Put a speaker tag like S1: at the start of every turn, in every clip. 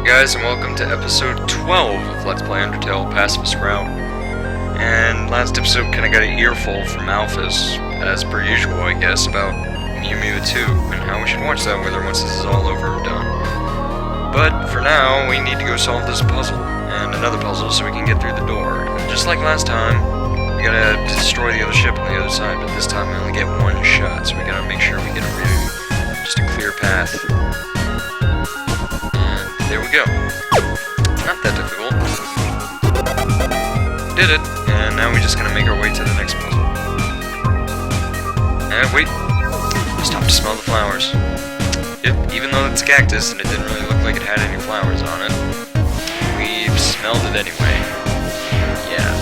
S1: guys, and welcome to episode 12 of Let's Play Undertale Pacifist Route. And last episode kinda got an earful from Alphys, as per usual I guess, about Mew Mew 2, and how we should watch that whether once this is all over and done. But for now, we need to go solve this puzzle, and another puzzle so we can get through the door. And just like last time, we gotta destroy the other ship on the other side, but this time we only get one shot, so we gotta make sure we get a really, just a clear path. There we go. Not that difficult. Did it. And now we're just gonna make our way to the next puzzle. And wait. Stop to smell the flowers. Yep, even though it's a cactus and it didn't really look like it had any flowers on it, we smelled it anyway. Yeah.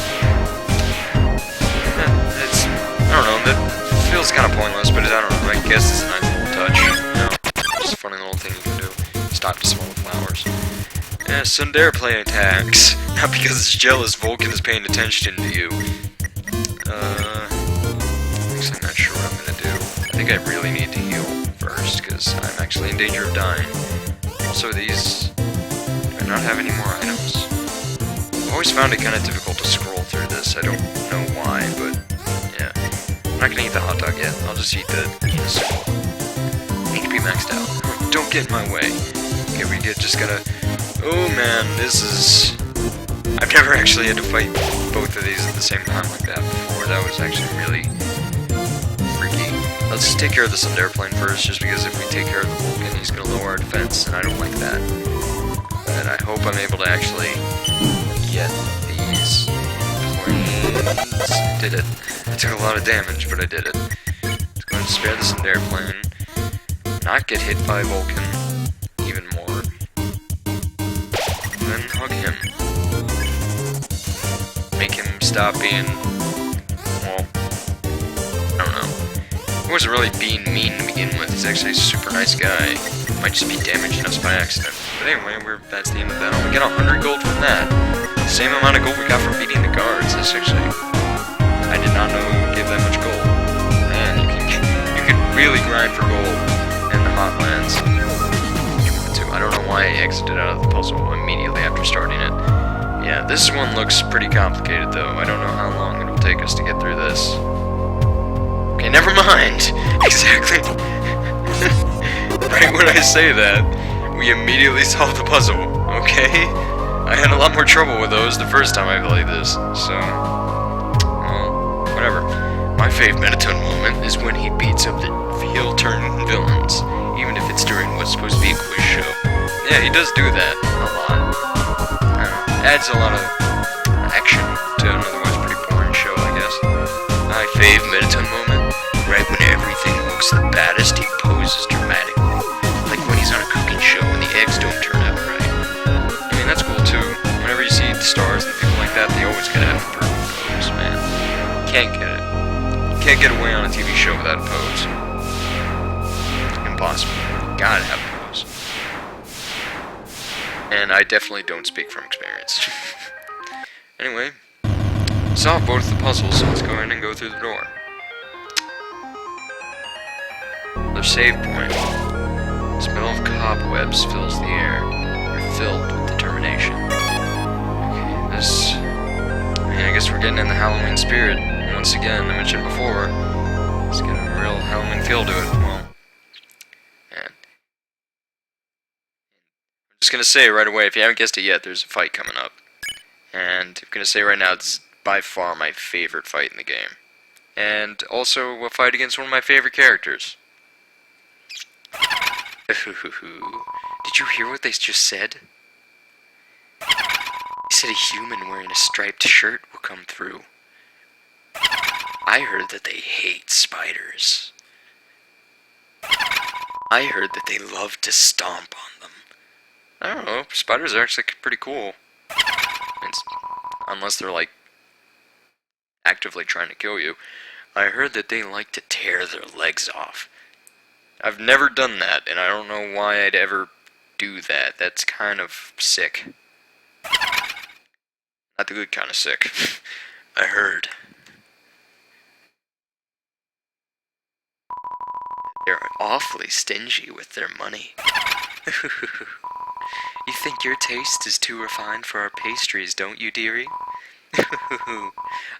S1: I don't know, that feels kind of pointless, but I don't know, I guess it's a nice touch. You know, just a funny little thing you can do. Stop to smell the flowers. Yeah, Sundare play attacks. Not because it's jealous Vulcan is paying attention to you. Actually, I'm not sure what I'm gonna do. I think I really need to heal first, because I'm actually in danger of dying. Also, these do not have any more items. I've always found it kind of difficult to scroll through this. I don't know why, but yeah. I'm not gonna eat the hot dog yet. I'll just eat the soup. Need to be maxed out. Don't get in my way. Okay, we just gotta... Oh man, this is... I've never actually had to fight both of these at the same time like that before. That was actually really freaky. Let's just take care of this airplane first, just because if we take care of the Vulcan, he's gonna lower our defense, and I don't like that. But I hope I'm able to actually get these planes. Did it. I took a lot of damage, but I did it. Let's go and spare this airplane. Not get hit by Vulcan. Even more. And then hug him. Make him stop being... well... I don't know. He wasn't really being mean to begin with. He's actually a super nice guy. Might just be damaging us by accident. But anyway, that's the end of that. We get 100 gold from that. Same amount of gold we got from beating the guards. That's actually... I did not know it would give that much gold. Man, you can really grind for gold in the Hotlands. I don't know why I exited out of the puzzle immediately after starting it. Yeah, this one looks pretty complicated though. I don't know how long it'll take us to get through this. Okay, never mind! Exactly! Right when I say that, we immediately solved the puzzle, okay? I had a lot more trouble with those the first time I played this, so... well, whatever. My fave Metatone moment is when he beats up the heel-turning villains, even if it's during what's supposed to be a quiz show. Yeah, he does do that a lot. Adds a lot of action to an otherwise pretty boring show, I guess. My fave Metatone moment, right when everything looks the baddest, he poses dramatically. Like when he's on a cooking show and the eggs don't turn out right. I mean, that's cool too. Whenever you see the stars and people like that, they always gotta have a perfect pose, man. Can't get it. Can't get away on a TV show without a pose. Impossible. Gotta have a pose. And I definitely don't speak from experience. Anyway, solve both the puzzles, so let's go in and go through the door. Their save point. The smell of cobwebs fills the air. You're filled with determination. Okay, this... I mean, I guess we're getting in the Halloween spirit. Once again, I mentioned before, let's get a real Halloween feel to it. Well, man. I'm just gonna say right away, if you haven't guessed it yet, there's a fight coming up. And I'm gonna say right now, this is by far my favorite fight in the game. And also a fight against one of my favorite characters. Did you hear what they just said? They said a human wearing a striped shirt will come through. I heard that they hate spiders. I heard that they love to stomp on them. I don't know, spiders are actually pretty cool. Unless they're like actively trying to kill you. I heard that they like to tear their legs off. I've never done that, and I don't know why I'd ever do that. That's kind of sick. Not the good kind of sick. I heard. They're awfully stingy with their money. You think your taste is too refined for our pastries, don't you, dearie?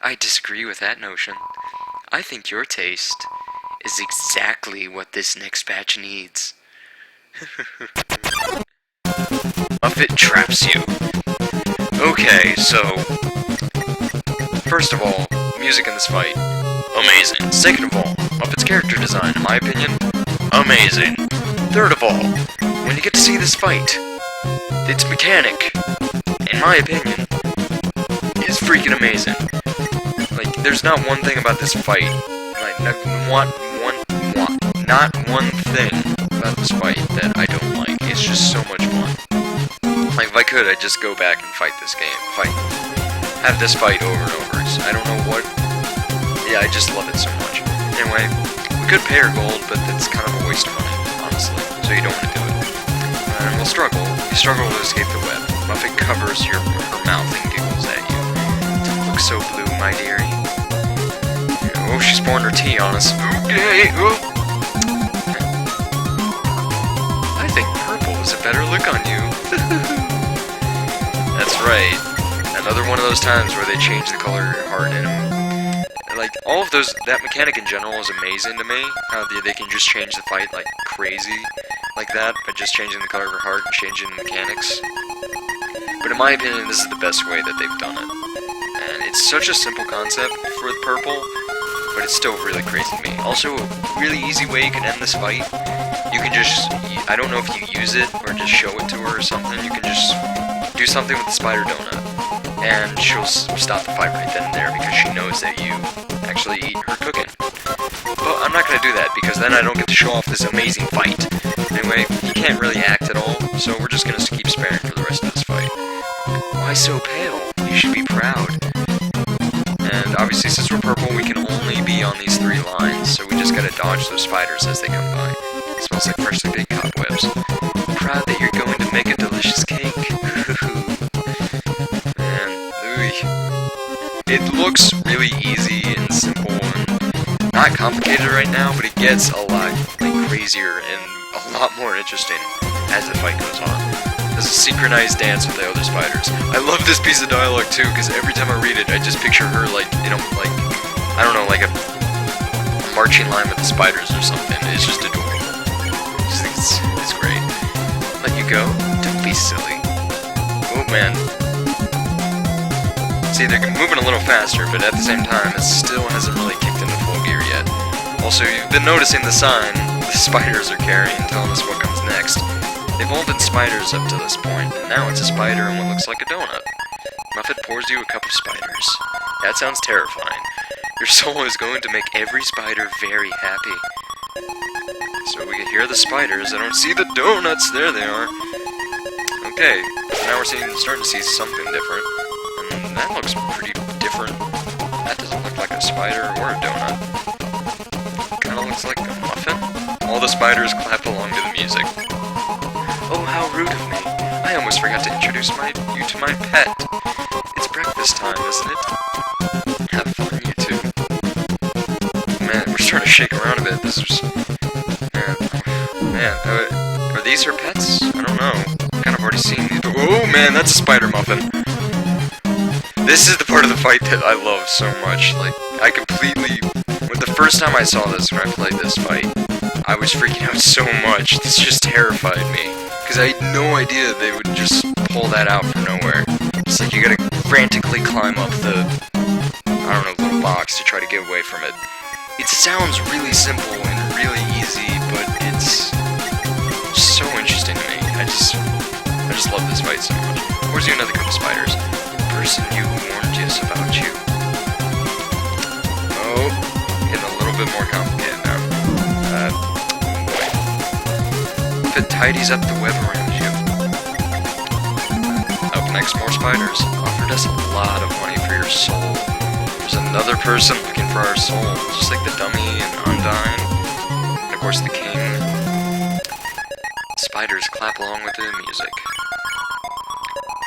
S1: I disagree with that notion. I think your taste is exactly what this next batch needs. Muffet traps you. Okay, so... First of all, music in this fight. Amazing. Second of all, Muffet's character design, in my opinion, amazing. Third of all, when you get to see this fight, its mechanic, in my opinion, is freaking amazing. Like, there's not one thing about this fight, like, not one thing about this fight that I don't like. It's just so much fun. Like, if I could, I'd just go back and fight this game. Have this fight over and over. I don't know what... Yeah, I just love it so much. Anyway, we could pay her gold, but that's kind of a waste of money, honestly. So you don't want to do it. And we'll struggle. You struggle to escape the web. Muffet covers her mouth and giggles at you. Don't look so blue, my dearie. Oh, she's pouring her tea on us. Okay, oh. I think purple is a better look on you. That's right. Another one of those times where they change the color of your heart in them. Like, all of those, that mechanic in general is amazing to me. How they can just change the fight like crazy, like that, by just changing the color of her heart and changing the mechanics. But in my opinion, this is the best way that they've done it. And it's such a simple concept for the purple, but it's still really crazy to me. Also, a really easy way you can end this fight. You can just, I don't know if you use it or just show it to her or something. You can just do something with the spider donut, and she'll stop the fight right then and there because she knows that you actually eat her cooking. But I'm not going to do that because then I don't get to show off this amazing fight. Anyway, you can't really act at all, so we're just going to keep sparing for the rest of this fight. Why so pale? You should be proud. And obviously, since we're purple, we can only be on these 3 lines, so we just got to dodge those spiders as they come by. It smells like freshly baked cobwebs. Proud that you're going to make a delicious cake. It looks really easy and simple and not complicated right now, but it gets a lot crazier and a lot more interesting as the fight goes on. There's a synchronized dance with the other spiders. I love this piece of dialogue too, because every time I read it, I just picture her like, you know, like, I don't know, like a marching line with the spiders or something. It's just adorable. It's great. Let you go? Don't be silly. Oh man. See, they're moving a little faster, but at the same time, it still hasn't really kicked into full gear yet. Also, you've been noticing the sign the spiders are carrying, telling us what comes next. They've all been spiders up to this point, and now it's a spider and what looks like a donut. Muffet pours you a cup of spiders. That sounds terrifying. Your soul is going to make every spider very happy. So we can hear the spiders. I don't see the donuts. There they are. Okay, now we're starting to see something different. That looks pretty different. That doesn't look like a spider or a donut. Kinda looks like a muffin. All the spiders clap along to the music. Oh, how rude of me. I almost forgot to introduce you to my pet. It's breakfast time, isn't it? Have fun, you two. Man, we're starting to shake around a bit. This is... Man, are these her pets? I don't know. I've kind of already seen these. Oh, man, that's a spider muffin. This is the part of the fight that I love so much. Like, I completely... The first time I saw this, when I played this fight, I was freaking out so much. This just terrified me. Because I had no idea they would just pull that out from nowhere. It's like you gotta frantically climb up the... I don't know, little box to try to get away from it. It sounds really simple and really easy, but it's so interesting to me. I just love this fight so much. Where's you another couple spiders? Person you warned us about you. Oh, getting a little bit more complicated now. Boy. If it tidies up the web around you. Up next, more spiders. Offered us a lot of money for your soul. There's another person looking for our soul, just like the dummy and Undyne. And of course the king. Spiders clap along with the music.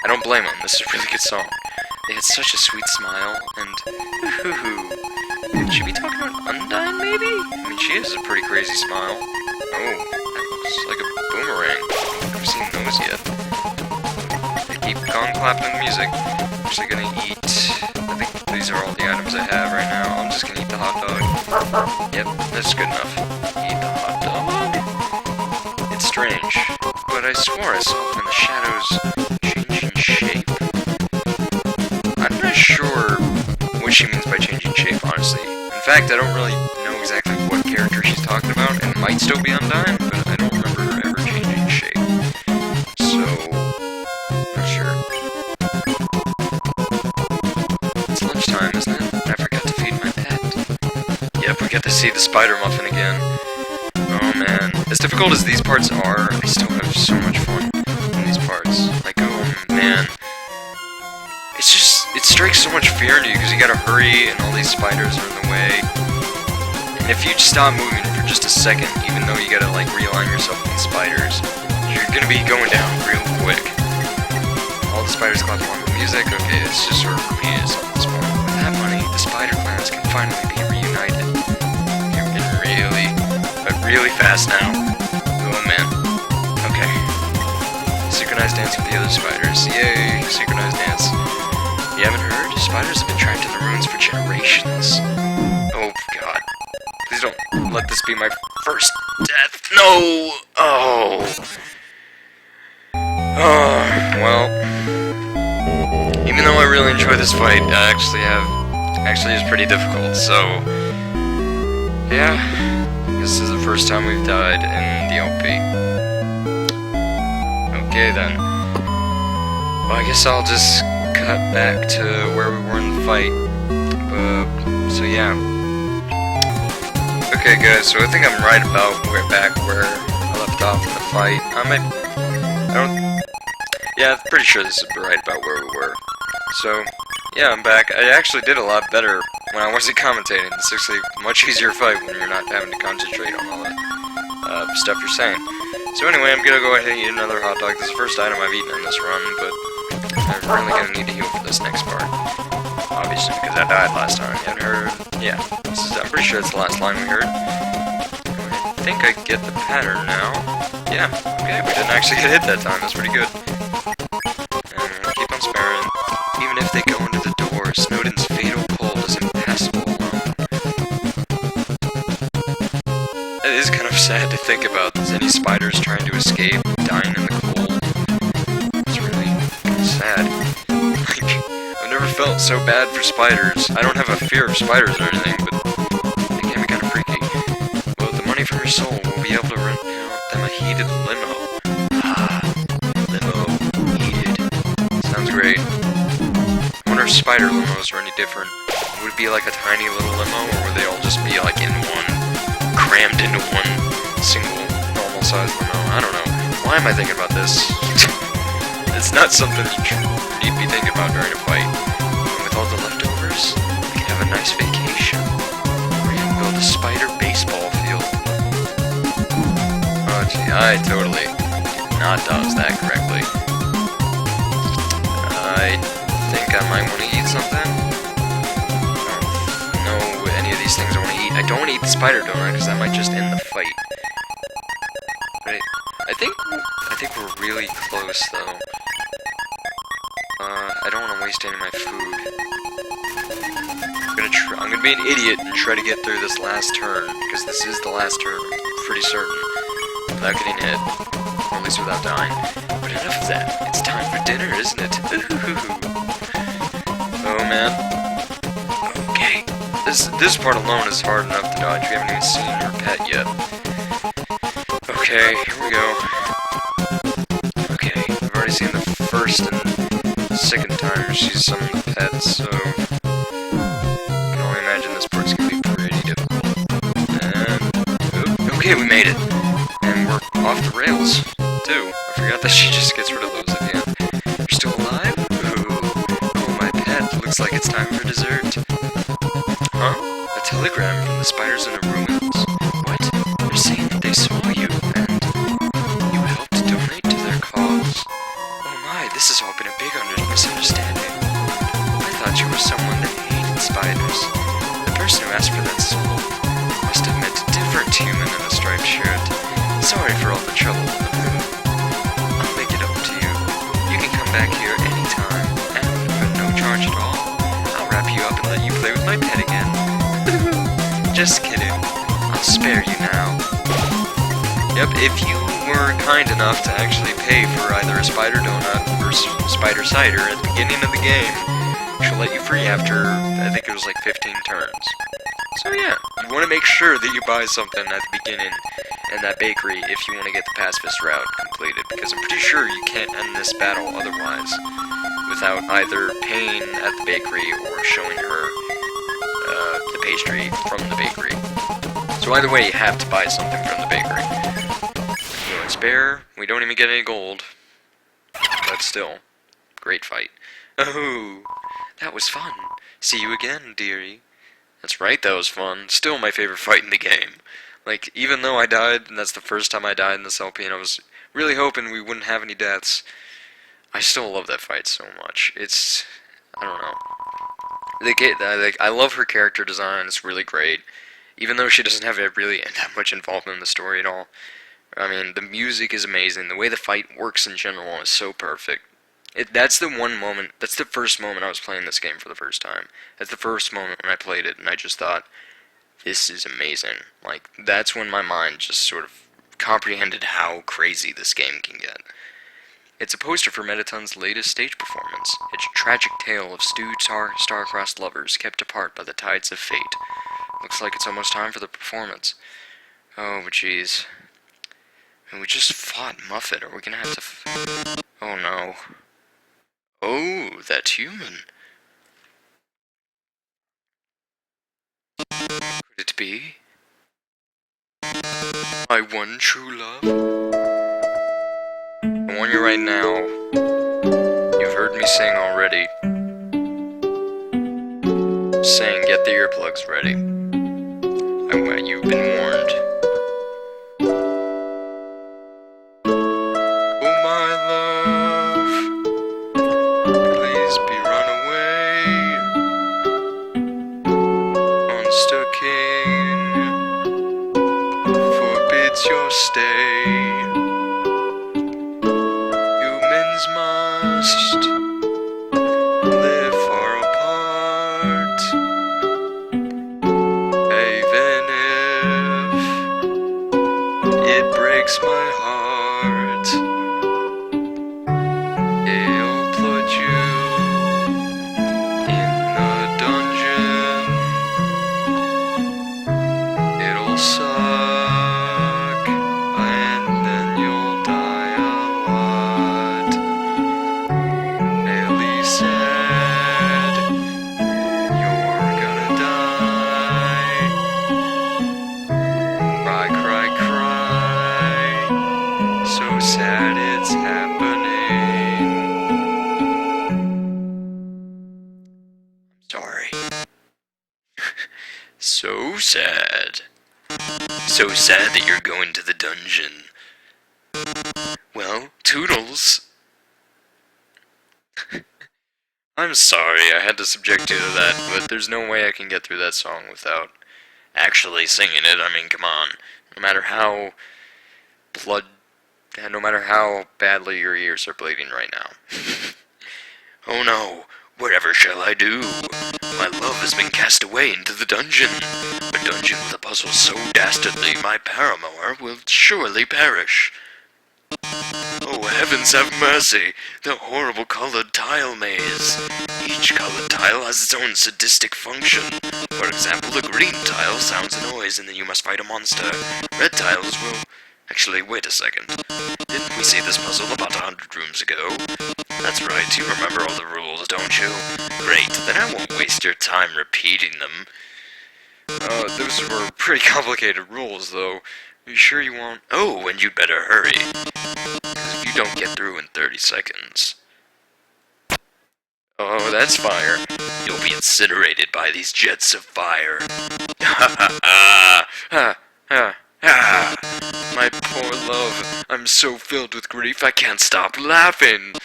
S1: I don't blame them, this is a really good song. They had such a sweet smile, and... Could she be talking about Undyne, maybe? I mean, she has a pretty crazy smile. Oh, that looks like a boomerang. I've never seen those yet. song clapping in the music. I'm actually gonna eat. I think these are all the items I have right now. I'm just gonna eat the hot dog. Yep, that's good enough. Eat the hot dog. It's strange, but I swore I saw them in the shadows changing shape. I'm not sure what she means by changing shape, honestly. In fact, I don't really know exactly what character she's talking about, and it might still be Undyne, but I don't remember her ever changing shape. So, not sure. It's lunchtime, isn't it? I forgot to feed my pet. Yep, we get to see the spider muffin again. Oh man. As difficult as these parts are, I still have so much fun in these parts. Like, oh man. It's just, it strikes so much fear into you because you gotta hurry and all these spiders are in the way. And if you stop moving for just a second, even though you gotta like realign yourself with the spiders, you're gonna be going down real quick. All the spiders clap along with the music. Okay, it's just sort of for me at this point. With that money, the spider clans can finally be reunited. You're getting really fast now. Oh man. Okay. Synchronized dance with the other spiders. Yay, synchronized dance. You haven't heard? Spiders have been trapped in the ruins for generations. Oh god. Please don't let this be my first death. No! Oh. Oh, well. Even though I really enjoy this fight, actually is pretty difficult, so yeah. This is the first time we've died in the LP. Okay then. Well, I guess I'll just cut back to where we were in the fight. So yeah. Okay guys, so I think I'm right about back where I left off in the fight. Yeah, I'm pretty sure this is right about where we were. So, yeah, I'm back. I actually did a lot better when I wasn't commentating. It's actually a much easier fight when you're not having to concentrate on all the stuff you're saying. So anyway, I'm gonna go ahead and eat another hot dog. This is the first item I've eaten in this run, but I'm really gonna need to heal for this next part. Obviously, because I died last time. You haven't heard? Yeah, I'm pretty sure it's the last line we heard. I think I get the pattern now. Yeah, okay, we didn't actually get hit that time. That's pretty good. And keep on sparing. Even if they go into the door, Snowdin's fatal cold is impassable alone. It is kind of sad to think about any spiders trying to escape, dying in the cold. It's really sad. Like, I've never felt so bad for spiders. I don't have a fear of spiders or anything, but they can be kind of freaky. Well, with the money for her soul, we'll be able to rent them a heated limo. Limo. Heated. Sounds great. I wonder if spider limos are any different. Would it be like a tiny little limo, or would they all just be like in one, crammed into one single normal sized limo? I don't know. Why am I thinking about this? It's not something you need to be thinking about during a fight. And with all the leftovers, we can have a nice vacation. Or even build a spider baseball field. Oh gee, I totally did not dodge that correctly. I think I might want to eat something. I don't know any of these things I want to eat. I don't want to eat the spider donut because that might just end the fight. Right? I think we're really close though. I don't want to waste any of my food. I'm gonna be an idiot and try to get through this last turn because this is the last turn. I'm pretty certain. Without getting hit, or at least without dying. But enough of that. It's time for dinner, isn't it? Oh man. Okay. This part alone is hard enough to dodge. We haven't even seen her pet yet. Okay, here we go. Okay, I've already seen the first and second time she's summoned the pet, so I can only imagine this part's gonna be pretty difficult. And okay, we made it. And we're off the rails, too. I forgot that she just gets rid of those at the end. You're still alive? Ooh. Oh, my pet. Looks like it's time for dessert. Huh? A telegram from the spiders in the ruins. What? They're saying that they saw you, and you helped donate to their cause. Oh my, this has all been a big misunderstanding. I thought you were someone that hated spiders. The person who asked for that soul must have meant a different human in a striped shirt. Sorry for all the trouble in the room. I'll make it up to you. You can come back here anytime. let you play with my pet again. Just kidding. I'll spare you now. Yep, if you were kind enough to actually pay for either a spider donut or spider cider at the beginning of the game, she'll let you free after, I think it was like 15 turns. So yeah, you want to make sure that you buy something at the beginning in that bakery if you want to get the Pacifist route completed, because I'm pretty sure you can't end this battle otherwise without either paying at the bakery or showing her the pastry from the bakery. So either way, you have to buy something from the bakery. No spare, we don't even get any gold, but still, great fight. Oh, that was fun. See you again, dearie. That's right, that was fun. Still my favorite fight in the game. Like, even though I died, and that's the first time I died in this LP, and I was really hoping we wouldn't have any deaths, I still love that fight so much. It's, I don't know. I love her character design, it's really great. Even though she doesn't have really that much involvement in the story at all. I mean, the music is amazing, the way the fight works in general is so perfect. That's the first moment I was playing this game for the first time. That's the first moment when I played it, and I just thought, this is amazing. Like, that's when my mind just sort of comprehended how crazy this game can get. It's a poster for Mettaton's latest stage performance. It's a tragic tale of star-crossed lovers kept apart by the tides of fate. Looks like it's almost time for the performance. Oh, jeez. We just fought Muffet. Are we gonna have to oh, no. Oh, that human. Could it be? My one true love? I warn you right now, you've heard me sing already. Saying, get the earplugs ready. You've been warned. Oh my love, please be run away. Monster King forbids your stay. Humans must live far apart, even if it breaks my heart. They'll put you in a dungeon. It'll suck, and then you'll die a lot. Really sad, you're gonna die. Cry, cry, cry, so sad it's happening. Sorry. So sad. So sad that you're going to the dungeon. Well, toodles. I'm sorry I had to subject you to that, but there's no way I can get through that song without actually singing it. I mean, come on. No matter how badly your ears are bleeding right now. Oh no, whatever shall I do? My love has been cast away into the dungeon. A dungeon with a puzzle so dastardly my paramour will surely perish. Oh, heavens have mercy! The horrible colored tile maze. Each colored tile has its own sadistic function. For example, the green tile sounds a noise and then you must fight a monster. Red tiles will... Actually, wait a second. Didn't we see this puzzle about 100 rooms ago? That's right, you remember all the rules, don't you? Great, then I won't waste your time repeating them. Those were pretty complicated rules, though. Are you sure you won't? Oh, and you'd better hurry. Because if you don't get through in 30 seconds... Oh, that's fire. You'll be incinerated by these jets of fire. Ha ha ha! Ha ha ha! My poor love, I'm so filled with grief I can't stop laughing.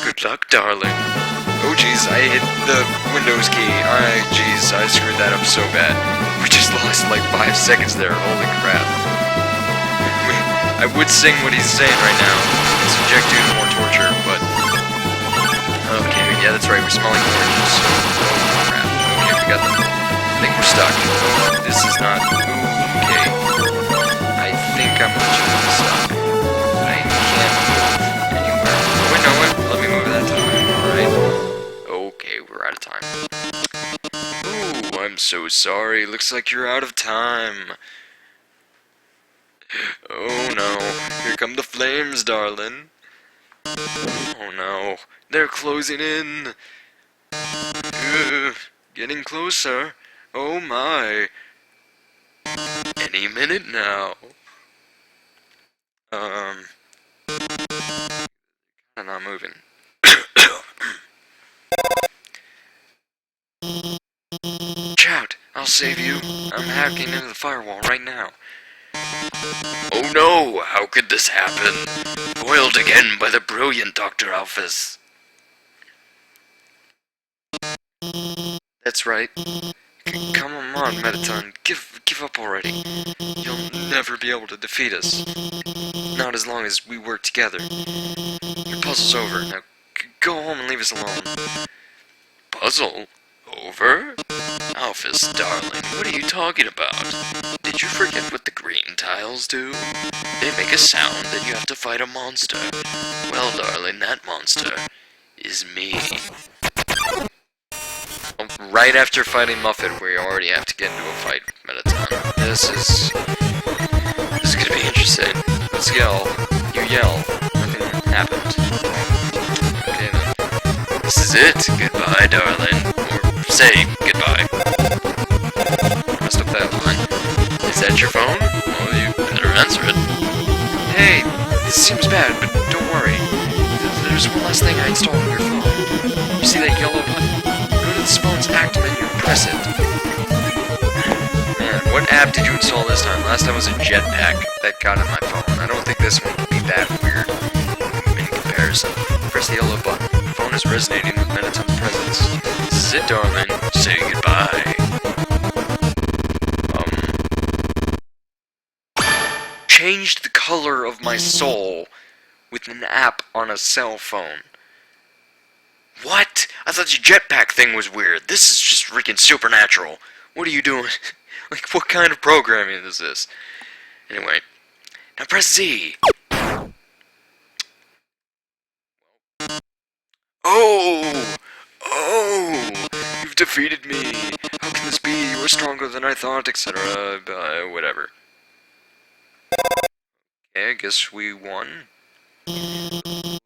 S1: Good luck, darling. Oh jeez, I hit the Windows key. Jeez, I screwed that up so bad. We just lost like 5 seconds there, holy crap. I would sing what he's saying right now, subject you to more torture, but... Okay, yeah, that's right, we're smelling oranges. Oh crap, okay, got them. I think we're stuck. Oh, this is not... Ooh, okay. I think I'm legitimately stuck. I can't move anywhere. Wait, no, wait. Let me move that time. Alright. Okay, we're out of time. Ooh, I'm so sorry. Looks like you're out of time. Oh no. Here come the flames, darling. Oh no. They're closing in. Getting closer. Oh my. Any minute now. I'm not moving. Shout! I'll save you. I'm hacking into the firewall right now. Oh no! How could this happen? Foiled again by the brilliant Dr. Alphys. That's right. Come on, Mettaton. Give up already. You'll never be able to defeat us. Not as long as we work together. Your puzzle's over. Now go home and leave us alone. Puzzle? Over? Alphys, darling, what are you talking about? Did you forget what the green tiles do? They make a sound and you have to fight a monster. Well, darling, that monster is me. Right after fighting Muffet, we already have to get into a fight, Mettaton. This is gonna be interesting. Let's yell. You yell. Nothing happened. Okay then. This is it. Goodbye, darling. Or say goodbye. Messed up that line. Is that your phone? Well, you better answer it. Hey, this seems bad, but don't worry. There's one last thing I installed on your phone. You see that yellow button? This phone's active menu, press it. Man, what app did you install this time? Last time was a jetpack that got on my phone. I don't think this one would be that weird in comparison. Press the yellow button. The phone is resonating with Mettaton's presence. This is it, darling. Say goodbye. Changed the color of my soul with an app on a cell phone. What? I thought your jetpack thing was weird. This is just freaking supernatural. What are you doing? Like, what kind of programming is this? Anyway. Now press Z. Oh! Oh! You've defeated me. How can this be? You are stronger than I thought, etc. Whatever. Okay, I guess we won.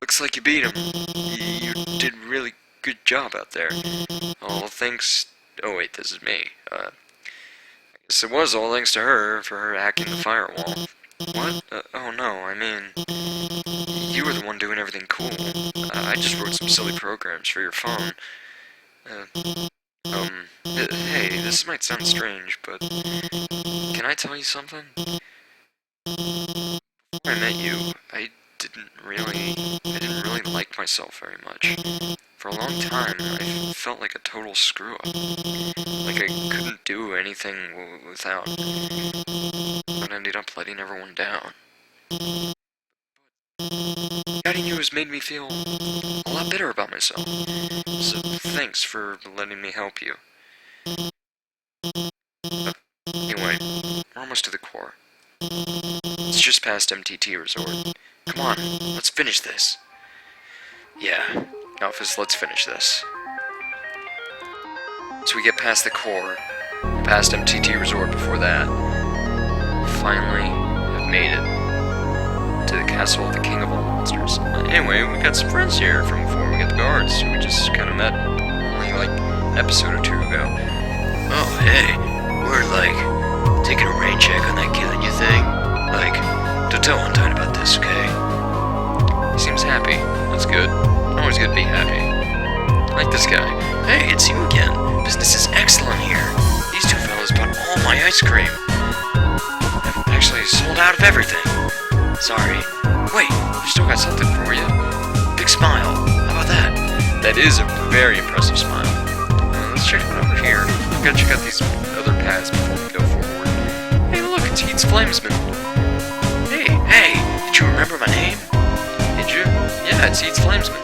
S1: Looks like you beat him. You did really good job out there. All thanks... Oh wait, this is me. I guess it was all thanks to her, for her hacking the firewall. What? Oh no, I mean... You were the one doing everything cool. I just wrote some silly programs for your phone. Hey, this might sound strange, but... Can I tell you something? Before I met you, I didn't really like myself very much. For a long time, I felt like a total screw-up. Like I couldn't do anything without. But I ended up letting everyone down. Guiding you has made me feel a lot better about myself. So thanks for letting me help you. Anyway, we're almost to the core. It's just past MTT Resort. Come on, let's finish this. Yeah, Alphys, let's finish this. So we get past the core, past MTT Resort before that. Finally, have made it to the castle of the King of all monsters. Anyway, we got some friends here from before we get the guards, who we just kind of met only like an episode or two ago. Oh, hey, we're like taking a rain check on that killing you thing. Like, don't tell Untied about this, okay? He seems happy. That's good. Always good to be happy. I like this guy. Hey, it's you again. Business is excellent here. These two fellas bought all my ice cream. I've actually sold out of everything. Sorry. Wait, I've still got something for you. Big smile. How about that? That is a very impressive smile. Let's check it out over here. We gotta check out these other paths before we go forward. Hey, look, it's Heat's Flamesman. Hey, did you remember my name? Did you? Yeah, it's Heat's Flamesman.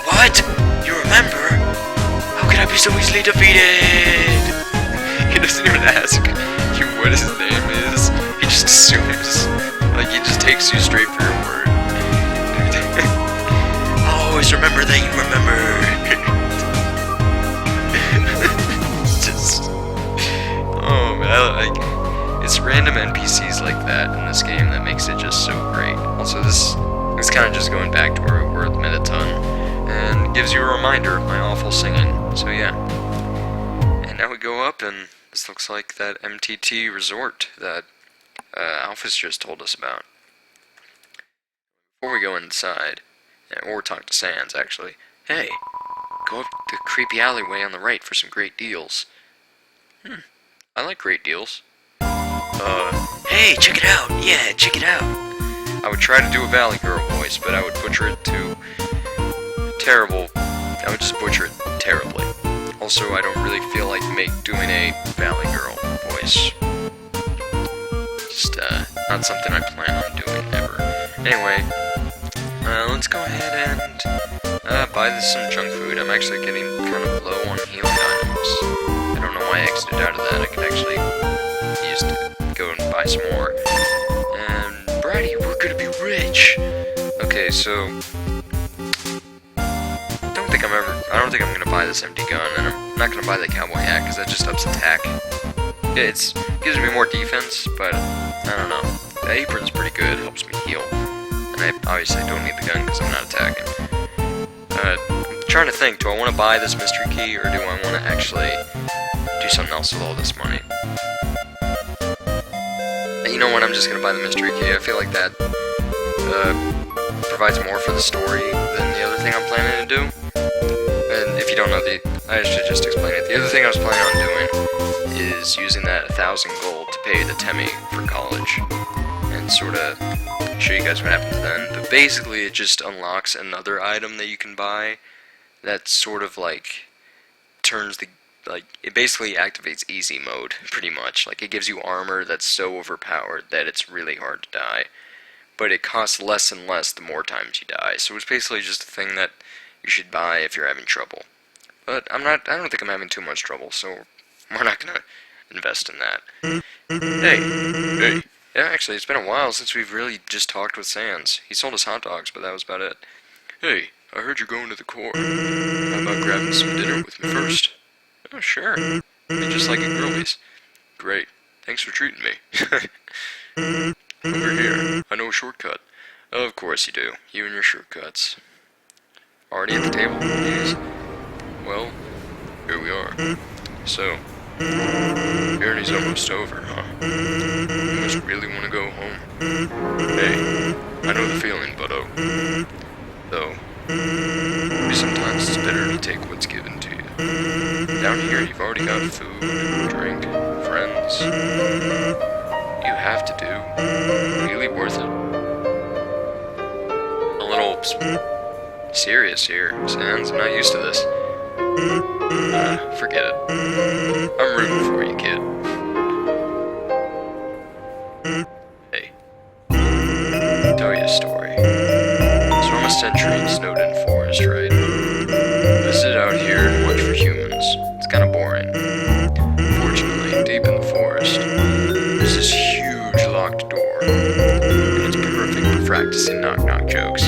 S1: What? You remember? How could I be so easily defeated! He doesn't even ask you what his name is. He just assumes. Like, he just takes you straight for your word. Always remember that you remember. Just... Oh, man, it's random NPCs like that in this game that makes it just so great. Also, this is kind of just going back to where we were at the Metaton, and gives you a reminder of my awful singing. So yeah. And now we go up, and this looks like that MTT resort that Alphys just told us about. Before we go inside, or talk to Sans, actually. Hey, go up the creepy alleyway on the right for some great deals. I like great deals. Hey, check it out! Yeah, check it out! I would try to do a Valley Girl voice, but I would butcher it to terrible. I would just butcher it terribly. Also, I don't really feel like doing a Valley Girl voice. Just, not something I plan on doing ever. Anyway, let's go ahead and buy this some junk food. I'm actually getting kind of low on healing items. I don't know why I exited out of that. I could actually use to go and buy some more. And Brady, we're gonna be rich. Okay, so I don't think I'm gonna buy this empty gun, and I'm not gonna buy the cowboy hat because that just ups attack. Yeah, it gives me more defense, but I don't know. The apron's pretty good, helps me heal. And I obviously don't need the gun because I'm not attacking. I'm trying to think, do I want to buy this mystery key, or do I want to actually do something else with all this money? And you know what, I'm just going to buy the mystery key. I feel like that provides more for the story than the other thing I'm planning to do. And if you don't know, I should just explain it. The other thing I was planning on doing is using that 1,000 gold to pay the Temmie for college. And sort of show you guys what happens then. But basically it just unlocks another item that you can buy that sort of like turns the, like, it basically activates easy mode, pretty much. Like, it gives you armor that's so overpowered that it's really hard to die. But it costs less and less the more times you die. So it's basically just a thing that you should buy if you're having trouble. But I don't think I'm having too much trouble, so we're not gonna invest in that. Hey. Yeah, actually, it's been a while since we've really just talked with Sans. He sold us hot dogs, but that was about it. Hey, I heard you're going to the Corps. How about grabbing some dinner with me first? Oh, sure. I mean, just like at Girlies. Great. Thanks for treating me. Over here. I know a shortcut. Of course you do. You and your shortcuts. Already at the table? Yes. Well, here we are. So, journey's almost over, huh? You must really want to go home. Hey, I know the feeling, buddo. Though, maybe sometimes it's better to take what's given to you. Down here, you've already got food, drink, friends. You have to do. Really worth it. A little serious here, Sans. I'm not used to this. Forget it. I'm rooting for you, kid. Hey. Tell you a story. So I'm a sentry in Snowden Forest, right? Visited out here and watch for humans. It's kind of boring. Fortunately, deep in the forest, there's this huge locked door. And it's perfect for practicing knock-knock jokes.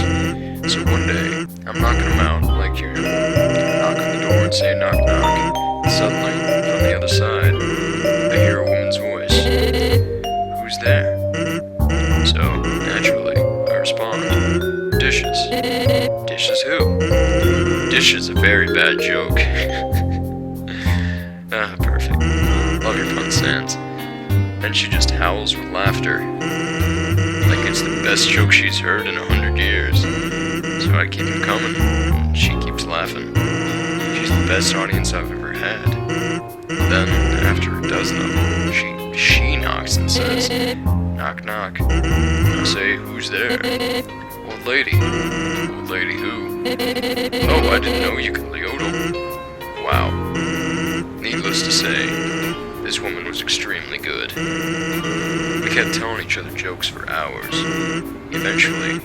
S1: So one day, I'm knocking them out like usual. Knock on the door and say knock knock. And suddenly, from the other side, I hear a woman's voice. Who's there? So, naturally, I respond. Dishes. Dishes who? Dishes a very bad joke. Perfect. Love your pun, Sans. Then she just howls with laughter. Like it's the best joke she's heard in 100 years. So I keep them coming, and she keeps laughing. She's the best audience I've ever had. Then, after a dozen of them, she knocks and says, knock knock. I say, who's there? Old lady. Old lady who? Oh, I didn't know you could yodel. Wow. Needless to say, this woman was extremely good. We kept telling each other jokes for hours. Eventually,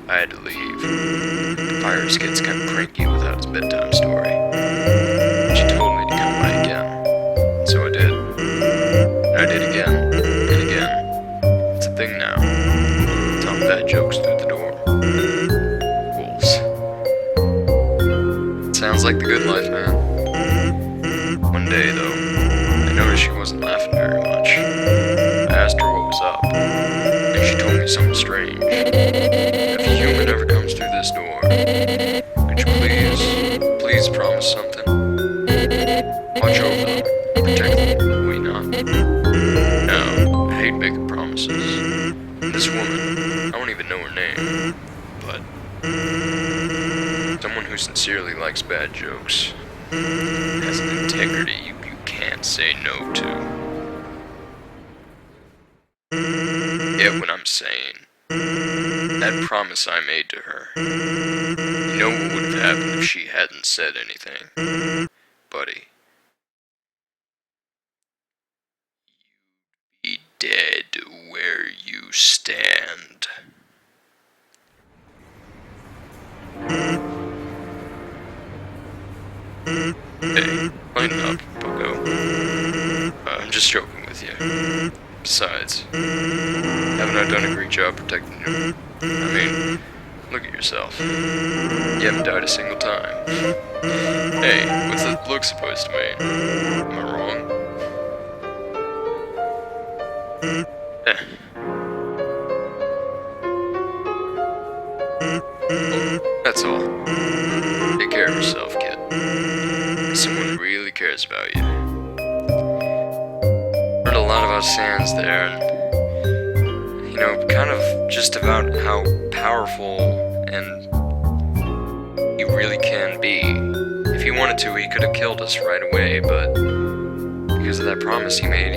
S1: I had to leave. The pirate gets kind of cranky without his bedtime story. She told me Sounds like the good life, man. One day, though, I noticed she wasn't laughing very much. I asked her what was up, and she told me something strange. If a human ever comes through this door, could you please promise something? Watch over them, protect them, will you not? No, I hate making promises. And this woman, I don't even know her name, but someone who sincerely likes bad jokes, has an integrity you can't say no to. Get what I'm saying? That promise I made to her. You know what would have happened if she hadn't said anything, buddy? You'd be dead where you stand. Hey, lighten up, bucko. I'm just joking with you. Besides, haven't I done a great job protecting you? I mean, look at yourself. You haven't died a single time. Hey, what's that look supposed to mean? Am I wrong? That's all. Take care of yourself, kid. Someone really cares about you. Heard a lot about Sans there, and kind of just about how powerful and he really can be. If he wanted to, he could have killed us right away, but because of that promise he made,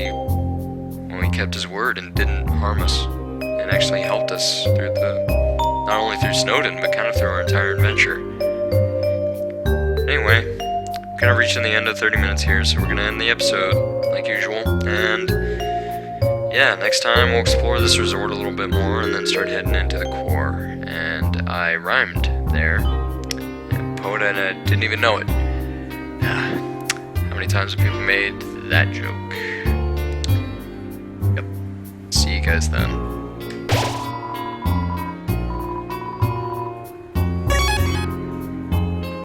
S1: he kept his word and didn't harm us, and actually helped us through not only through Snowden, but kind of through our entire adventure. Anyway, kind of reaching the end of 30 minutes here, so we're gonna end the episode like usual, and yeah, next time we'll explore this resort a little bit more and then start heading into the core. And I rhymed there, poet, and I didn't even know it. How many times have people made that joke? Yep. See you guys then.